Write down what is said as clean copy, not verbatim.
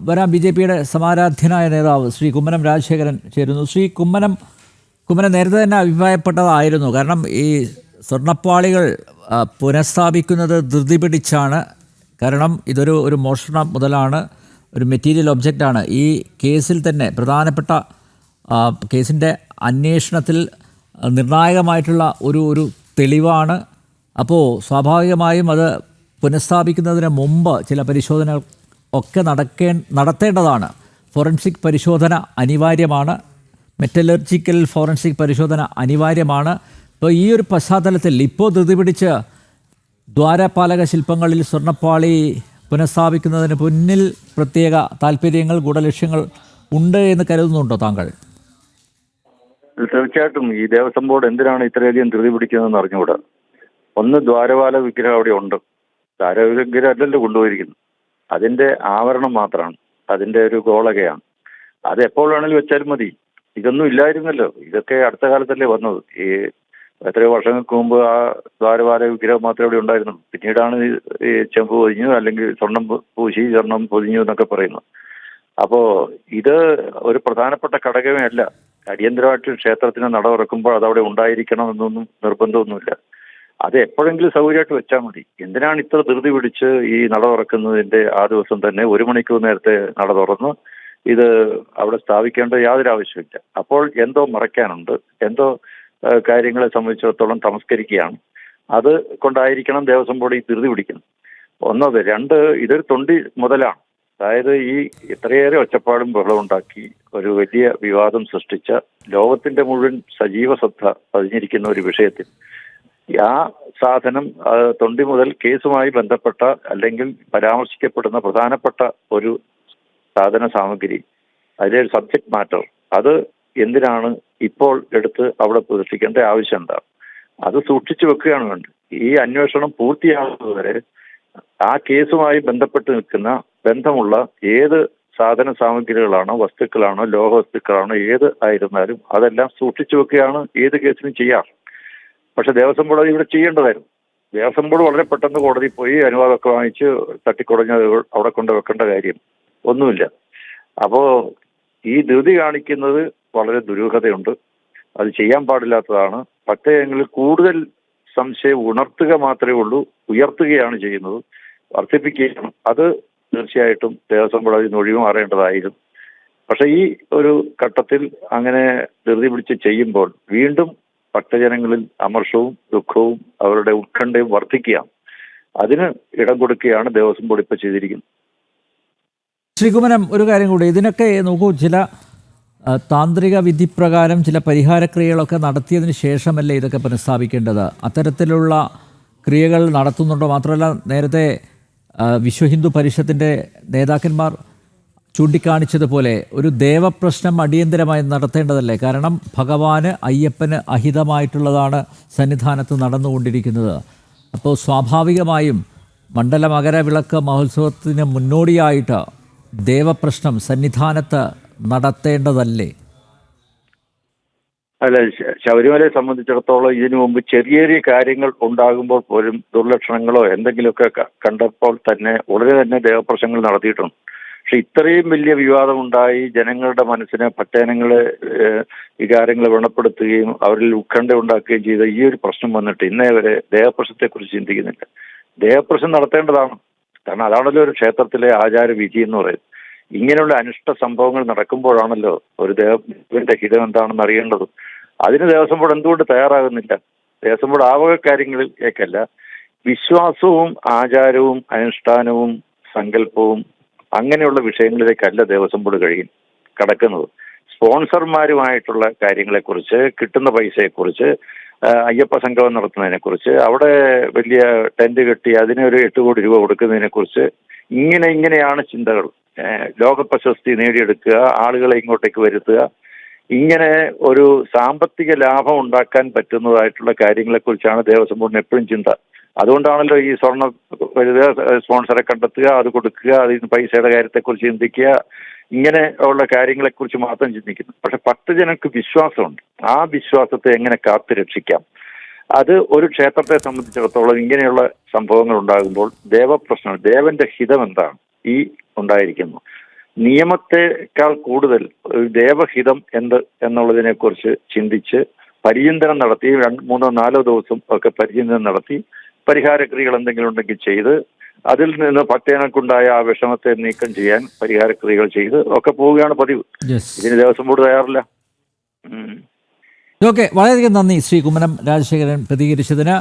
വരാം. B J പിയുടെ സമാരാധ്യനായ നേതാവ് ശ്രീ കുമ്മനം രാജശേഖരൻ ചേരുന്നു. ശ്രീ കുമ്മനം നേരത്തെ തന്നെ അഭിപ്രായപ്പെട്ടതായിരുന്നു. കാരണം ഈ സ്വർണ്ണപ്പാളികൾ പുനഃസ്ഥാപിക്കുന്നത് ധൃതി പിടിച്ചാണ്. കാരണം ഇതൊരു മോഷണ മുതലാണ്, ഒരു മെറ്റീരിയൽ ഒബ്ജക്റ്റാണ്. ഈ കേസിൽ തന്നെ പ്രധാനപ്പെട്ട കേസിൻ്റെ അന്വേഷണത്തിൽ നിർണായകമായിട്ടുള്ള ഒരു തെളിവാണ്. അപ്പോൾ സ്വാഭാവികമായും അത് പുനഃസ്ഥാപിക്കുന്നതിന് മുമ്പ് ചില പരിശോധനകൾ ഒക്കെ നടത്തേണ്ടതാണ്. ഫോറൻസിക് പരിശോധന അനിവാര്യമാണ്, മെറ്റലർജിക്കൽ ഫോറൻസിക് പരിശോധന അനിവാര്യമാണ്. ഇപ്പോൾ ഈ ഒരു പശ്ചാത്തലത്തിൽ ഇപ്പോൾ ധൃതി പിടിച്ച് ദ്വാരപാലക ശില്പങ്ങളിൽ സ്വർണ്ണപ്പാളി പുനഃസ്ഥാപിക്കുന്നതിന് പിന്നിൽ പ്രത്യേക താല്പര്യങ്ങൾ, ഗൂഢലക്ഷ്യങ്ങൾ ഉണ്ട് എന്ന് കരുതുന്നുണ്ടോ താങ്കൾ? തീർച്ചയായിട്ടും ഈ ദേവസ്വം ബോർഡ് എന്തിനാണ് ഇത്രയധികം ധൃതി പിടിക്കുന്നതെന്ന് അറിഞ്ഞുകൂടാ. ഒന്ന്, ദ്വാരപാല വിഗ്രഹം അവിടെ ഉണ്ട്. ദ്വാരവിഗ്രഹം അല്ലല്ലോ കൊണ്ടുപോയിരിക്കുന്നു, അതിന്റെ ആവരണം മാത്രമാണ്, അതിന്റെ ഒരു ഗോളകയാണ്. അത് എപ്പോൾ വേണമെങ്കിലും വെച്ചാലും മതി. ഇതൊന്നും ഇല്ലായിരുന്നല്ലോ, ഇതൊക്കെ അടുത്ത കാലത്തല്ലേ വന്നത്. ഈ എത്രയോ വർഷങ്ങൾക്ക് മുമ്പ് ആ ദ്വാരപാല വിഗ്രഹം മാത്രമേ ഇവിടെ ഉണ്ടായിരുന്നുള്ളൂ. പിന്നീടാണ് ഈ ചെമ്പ് പൊതിഞ്ഞു, അല്ലെങ്കിൽ സ്വർണം പൂശി സ്വർണം പൊതിഞ്ഞു എന്നൊക്കെ പറയുന്നത്. അപ്പോ ഇത് ഒരു പ്രധാനപ്പെട്ട ഘടകമേ അല്ല. അടിയന്തരമായിട്ട് ക്ഷേത്രത്തിന് നട തുറക്കുമ്പോൾ അതവിടെ ഉണ്ടായിരിക്കണം എന്നൊന്നും നിർബന്ധമൊന്നുമില്ല. അത് എപ്പോഴെങ്കിലും സൗകര്യമായിട്ട് വെച്ചാൽ മതി. എന്തിനാണ് ഇത്ര ധൃതി പിടിച്ച് ഈ നട തുറക്കുന്നതിന്റെ ആ ദിവസം തന്നെ 1 മണിക്കൂർ നേരത്തെ നട തുറന്ന് ഇത് അവിടെ സ്ഥാപിക്കേണ്ട യാതൊരു ആവശ്യമില്ല. അപ്പോൾ എന്തോ മറയ്ക്കാനുണ്ട്, എന്തോ കാര്യങ്ങളെ സംബന്ധിച്ചിടത്തോളം തമസ്കരിക്കുകയാണ്. അത് കൊണ്ടായിരിക്കണം ദേവസ്വം ബോർഡ് ഈ ധൃതി പിടിക്കുന്നത്. ഒന്നത്. രണ്ട്, ഇതൊരു തൊണ്ടി മുതലാണ്. അതായത് ഈ ഇത്രയേറെ ഒച്ചപ്പാടും ബഹളമുണ്ടാക്കി ഒരു വലിയ വിവാദം സൃഷ്ടിച്ച, ലോകത്തിന്റെ മുഴുവൻ സജീവ ശ്രദ്ധ പതിഞ്ഞിരിക്കുന്ന ഒരു വിഷയത്തിൽ ആ സാധനം തൊണ്ടി മുതൽ കേസുമായി ബന്ധപ്പെട്ട അല്ലെങ്കിൽ പരാമർശിക്കപ്പെടുന്ന പ്രധാനപ്പെട്ട ഒരു സാധന സാമഗ്രി, അതിലെ ഒരു സബ്ജക്ട് മാറ്റർ, അത് എന്തിനാണ് ഇപ്പോൾ എടുത്ത് അവിടെ പ്രതിഷ്ഠിക്കേണ്ട ആവശ്യം എന്താണ്? അത് സൂക്ഷിച്ചു വെക്കുകയാണ് വേണ്ടത്. ഈ അന്വേഷണം പൂർത്തിയാകുന്നതുവരെ ആ കേസുമായി ബന്ധപ്പെട്ട് നിൽക്കുന്ന ബന്ധമുള്ള ഏത് സാധന സാമഗ്രികളാണോ, വസ്തുക്കളാണോ, ലോഹവസ്തുക്കളാണോ, ഏത് ആയിരുന്നാലും അതെല്ലാം സൂക്ഷിച്ചു വെക്കുകയാണ് ഏത് കേസിനും ചെയ്യാറ്. പക്ഷെ ദേവസ്വം ബോർഡ് ഇവിടെ ചെയ്യേണ്ടതായിരുന്നു. ദേവസ്വം ബോർഡ് വളരെ പെട്ടെന്ന് കോടതിയിൽ പോയി അനുവാദമൊക്കെ വാങ്ങിച്ച് തട്ടിക്കുടഞ്ഞ അവിടെ കൊണ്ട് വെക്കേണ്ട കാര്യം ഒന്നുമില്ല. അപ്പോ ഈ ധൃതി കാണിക്കുന്നത് വളരെ ദുരൂഹതയുണ്ട്. അത് ചെയ്യാൻ പാടില്ലാത്തതാണ്. പ്രത്യേകങ്ങളിൽ കൂടുതൽ സംശയം ഉണർത്തുക മാത്രമേ ഉള്ളൂ, ഉയർത്തുകയാണ് ചെയ്യുന്നത്, വർദ്ധിപ്പിക്കുകയാണ്. അത് തീർച്ചയായിട്ടും ദേവസ്വം ബോർഡ് അതിന് ഒഴിവ് മാറേണ്ടതായിരുന്നു. പക്ഷെ ഈ ഒരു ഘട്ടത്തിൽ അങ്ങനെ ധൃതി പിടിച്ച് ചെയ്യുമ്പോൾ വീണ്ടും ഭക്തജനങ്ങളിൽ അമർഷവും ദുഃഖവും അവരുടെ ഉത്കണ്ഠയും വർദ്ധിക്കുകയാണ്. അതിന് ഇടം കൊടുക്കുകയാണ് ദേവസ്വം ബോർഡ് ഇപ്പോൾ ചെയ്തിരിക്കുന്നത്. ശ്രീ കുമ്മനം, ഒരു കാര്യം കൂടി, ഇതിനൊക്കെ നോക്കൂ, ചില താന്ത്രിക വിധിപ്രകാരം ചില പരിഹാരക്രിയകളൊക്കെ നടത്തിയതിന് ശേഷമല്ലേ ഇതൊക്കെ പുനഃസ്ഥാപിക്കേണ്ടത്? അത്തരത്തിലുള്ള ക്രിയകൾ നടത്തുന്നുണ്ടോ? മാത്രമല്ല, നേരത്തെ വിശ്വ ഹിന്ദു പരിഷത്തിൻ്റെ നേതാക്കന്മാർ ചൂണ്ടിക്കാണിച്ചതുപോലെ ഒരു ദേവപ്രശ്നം അടിയന്തരമായി നടത്തേണ്ടതല്ലേ? കാരണം ഭഗവാന്, അയ്യപ്പന് അഹിതമായിട്ടുള്ളതാണ് സന്നിധാനത്ത് നടന്നുകൊണ്ടിരിക്കുന്നത്. അപ്പോൾ സ്വാഭാവികമായും മണ്ഡല മകരവിളക്ക് മഹോത്സവത്തിന് മുന്നോടിയായിട്ട് ദേവപ്രശ്നം സന്നിധാനത്ത് നടത്തേണ്ടതല്ലേ? അല്ല, ശബരിമലയെ സംബന്ധിച്ചിടത്തോളം ഇതിനു മുമ്പ് ചെറിയ ചെറിയ കാര്യങ്ങൾ ഉണ്ടാകുമ്പോൾ പോലും ദുർലക്ഷണങ്ങളോ എന്തെങ്കിലുമൊക്കെ കണ്ടപ്പോൾ തന്നെ ഉടനെ തന്നെ ദേവപ്രശ്നങ്ങൾ നടത്തിയിട്ടുണ്ട്. പക്ഷെ ഇത്രയും വലിയ വിവാദമുണ്ടായി ജനങ്ങളുടെ മനസ്സിനെ, ഭക്തജനങ്ങളെ വികാരങ്ങളെ വ്രണപ്പെടുത്തുകയും അവരിൽ ഉത്കണ്ഠ ഉണ്ടാക്കുകയും ചെയ്ത ഈ ഒരു പ്രശ്നം വന്നിട്ട് ഇന്നേ വരെ ദേവപ്രശ്നത്തെക്കുറിച്ച് ചിന്തിക്കുന്നില്ല. ദേവപ്രശ്നം നടത്തേണ്ടതാണ്. കാരണം അതാണല്ലോ ഒരു ക്ഷേത്രത്തിലെ ആചാരവിധി എന്ന് പറയുന്നത്. ഇങ്ങനെയുള്ള അനിഷ്ട സംഭവങ്ങൾ നടക്കുമ്പോഴാണല്ലോ ഒരു ദേവന്റെ ഹിതം എന്താണെന്ന് അറിയേണ്ടത്. അതിന് ദേവസ്വം ബോർഡ് എന്തുകൊണ്ട് തയ്യാറാകുന്നില്ല? ദേവസ്വം ബോർഡ് ആവക കാര്യങ്ങളിലേക്കല്ല, വിശ്വാസവും ആചാരവും അനുഷ്ഠാനവും സങ്കല്പവും അങ്ങനെയുള്ള വിഷയങ്ങളിലേക്കല്ല ദേവസ്വം ബോർഡ് കടക്കുന്നത്. സ്പോൺസർമാരുമായിട്ടുള്ള കാര്യങ്ങളെക്കുറിച്ച്, കിട്ടുന്ന പൈസയെക്കുറിച്ച്, അയ്യപ്പ സംഗമം നടത്തുന്നതിനെക്കുറിച്ച്, അവിടെ വലിയ ടെന്റ് കെട്ടി അതിനൊരു 8 കോടി രൂപ കൊടുക്കുന്നതിനെക്കുറിച്ച് ഇങ്ങനെയാണ് ചിന്തകൾ. ലോക പ്രശസ്തി നേടിയെടുക്കുക, ആളുകളെ ഇങ്ങോട്ടേക്ക് വരുത്തുക, ഇങ്ങനെ ഒരു സാമ്പത്തിക ലാഭം ഉണ്ടാക്കാൻ പറ്റുന്നതായിട്ടുള്ള കാര്യങ്ങളെക്കുറിച്ചാണ് ദേവസ്വം ബോർഡിന് എപ്പോഴും ചിന്ത. അതുകൊണ്ടാണല്ലോ ഈ സ്വർണ്ണ സ്പോൺസറെ കണ്ടെത്തുക, അത് കൊടുക്കുക, അതിന് പൈസയുടെ കാര്യത്തെക്കുറിച്ച് ചിന്തിക്കുക, ഇങ്ങനെ ഉള്ള കാര്യങ്ങളെക്കുറിച്ച് മാത്രം ചിന്തിക്കുന്നു. പക്ഷെ ഭക്തജനങ്ങൾക്ക് വിശ്വാസമുണ്ട്. ആ വിശ്വാസത്തെ എങ്ങനെ കാത്തു രക്ഷിക്കാം? അത് ഒരു ക്ഷേത്രത്തെ സംബന്ധിച്ചിടത്തോളം ഇങ്ങനെയുള്ള സംഭവങ്ങൾ ഉണ്ടാകുമ്പോൾ ദേവപ്രശ്നം, ദേവന്റെ ഹിതം എന്താണ് ഈ ഉണ്ടായിരിക്കുന്നു? നിയമത്തെക്കാൾ കൂടുതൽ ദേവഹിതം എന്ത് എന്നുള്ളതിനെ കുറിച്ച് ചിന്തിച്ച് പരിചിന്തനം നടത്തി 2, 3, 4 ദിവസം ഒക്കെ പരിചിന്തനം നടത്തി പരിഹാരക്രിയകൾ എന്തെങ്കിലും ഉണ്ടെങ്കിൽ ചെയ്ത് അതിൽ നിന്ന് പട്ടേനക്കുണ്ടായ ആ വിഷമത്തെ നീക്കം ചെയ്യാൻ പരിഹാരക്രിയകൾ ചെയ്ത് ഒക്കെ പോവുകയാണ് പതിവ്. ഇതിന് ദേവസ്വം ബോർഡ് തയ്യാറില്ല. ഓക്കെ, വളരെയധികം നന്ദി ശ്രീ കുമ്മനം രാജശേഖരൻ പ്രതികരിച്ചതിന്.